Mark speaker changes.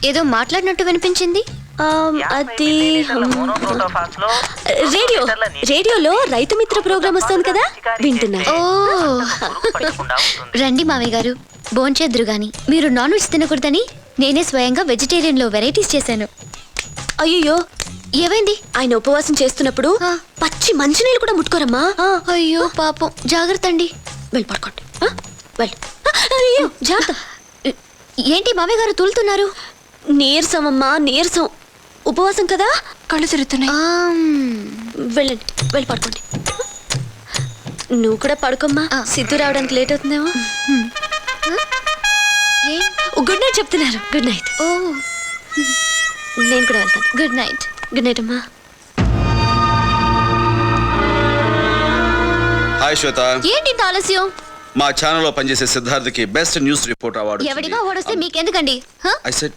Speaker 1: ఏదో మాట్లాడినట్టు వినిపించింది.
Speaker 2: అది రేడియోలో రైతు మిత్ర ప్రోగ్రామ్ వస్తుంది కదా, వింటున్నా.
Speaker 1: ఓ రండి మావయ్య గారు, భోంచేద్దురు గాని. మీరు నాన్ వెజ్ తినకూడదని నేనే స్వయంగా వెజిటేరియన్ లో వెరైటీస్ చేశాను.
Speaker 2: అయ్యో,
Speaker 1: ఏమైంది?
Speaker 2: ఆయన ఉపవాసం చేస్తున్నప్పుడు పచ్చి మంచినీళ్ళు కూడా ముట్టుకోరమ్మా.
Speaker 1: అయ్యో పాపం, జాగ్రత్త అండి.
Speaker 2: వెళ్ళి పడుకోండి. వెళ్ళు. అయ్యో జాగ్రత్త.
Speaker 1: ఏంటి మావయ్య గారు తూలుతున్నారు?
Speaker 2: నీరసం అమ్మా, నీరసం. ఉపవాసం కదా, కళ్ళు తిరుగుతున్నాయి. వెళ్ళండి, వెళ్ళి పడుకోండి. నువ్వు కూడా పడుకోమ్మా, సిద్ధు రావడానికి లేట్ అవుతుందేమో. గుడ్ నైట్ చెప్తున్నారు. Good night.
Speaker 1: ఓ
Speaker 2: నేను కూడా వెళ్తాను.
Speaker 1: Good night.
Speaker 2: గుడ్ నైట్ అమ్మా.
Speaker 3: హాయ్ శ్వేత.
Speaker 1: ఏంటి ఇంత ఆలస్యం?
Speaker 3: మా ఛానల్లో పనిచేసే సిద్ధార్థకి బెస్ట్ న్యూస్ రిపోర్ట్ అవార్డు.
Speaker 1: ఎవడిగా ఓడొస్తే మీకెందుకండి?
Speaker 3: I said